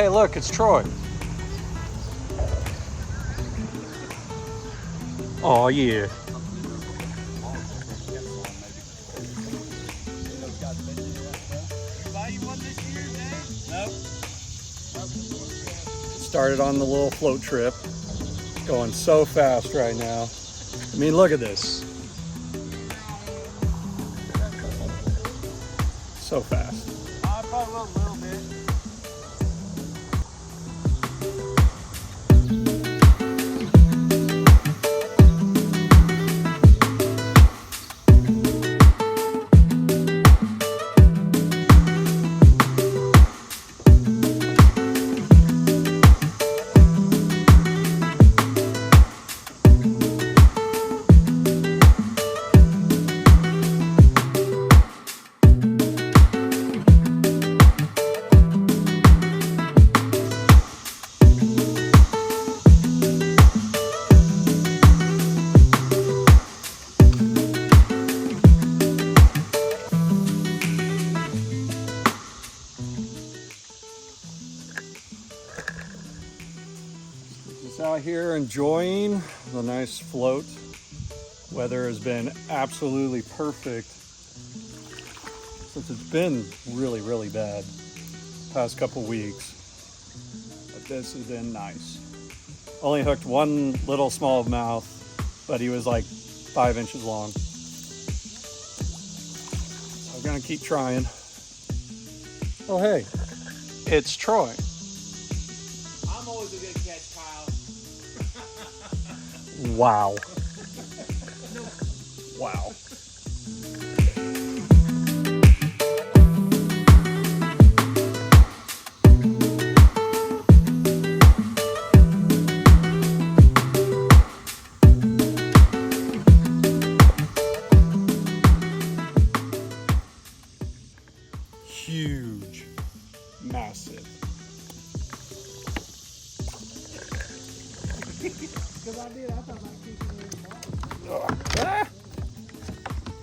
hey, look, it's Troy. Oh, yeah. Started on the little float trip. Going so fast right now. I mean, look at this. So fast. I probably will a little bit. Just out here enjoying the nice float. Weather has been absolutely perfect since it's been really, really bad past couple weeks. But this has been nice. Only hooked one little smallmouth, but he was like 5 inches long. So I'm gonna keep trying. Oh hey, it's Troy. I'm always a good catch, Kyle. Wow. Wow. Huge, massive. Because I did, I thought I keep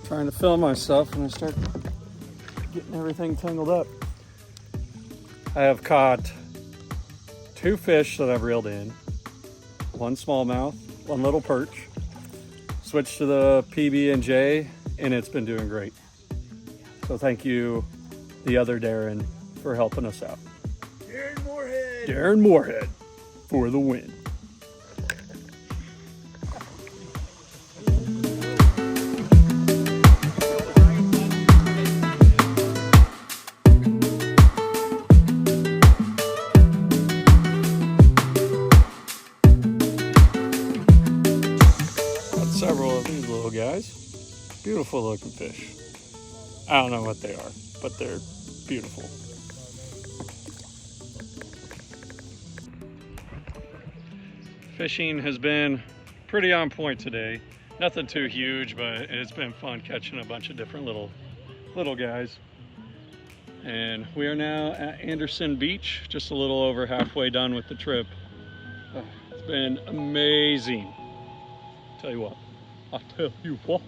Trying to film myself and I start getting everything tangled up. I have caught 2 fish that I've reeled in, 1 smallmouth, 1 little perch. Switched to the PB&J and it's been doing great. So thank you, the other Darren, for helping us out. Darren Moorhead. Darren Moorhead for the win. Several of these little guys. Beautiful looking fish. I don't know what they are, but they're beautiful. Fishing has been pretty on point today. Nothing too huge, but it's been fun catching a bunch of different little guys. And we are now at Anderson Beach, just a little over halfway done with the trip. It's been amazing. Tell you what. I'll tell you what.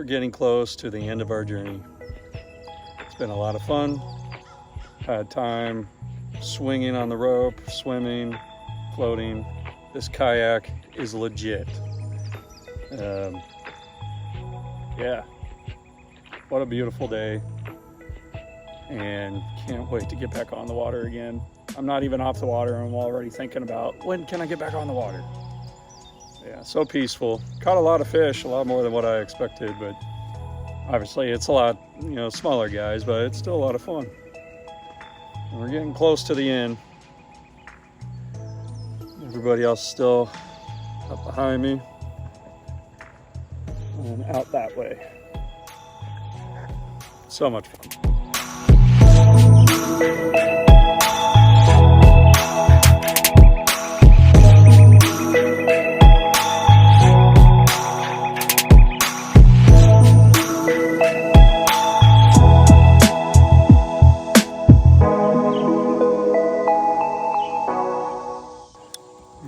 getting close to the end of our journey. It's been a lot of fun. Had time swinging on the rope, swimming, floating. This kayak is legit. Yeah, what a beautiful day, and can't wait to get back on the water again. I'm not even off the water, I'm already thinking about when can I get back on the water. Yeah, so peaceful. Caught a lot of fish, a lot more than what I expected, but obviously it's a lot, smaller guys, but it's still a lot of fun. And we're getting close to the end. Everybody else still up behind me and out that way. So much fun.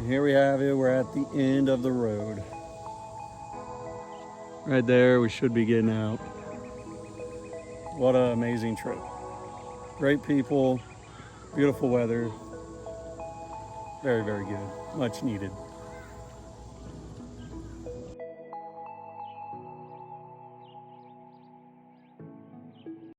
Here we have it, we're at the end of the road. Right there, we should be getting out. What an amazing trip. Great people, beautiful weather. Very, very good. Much needed.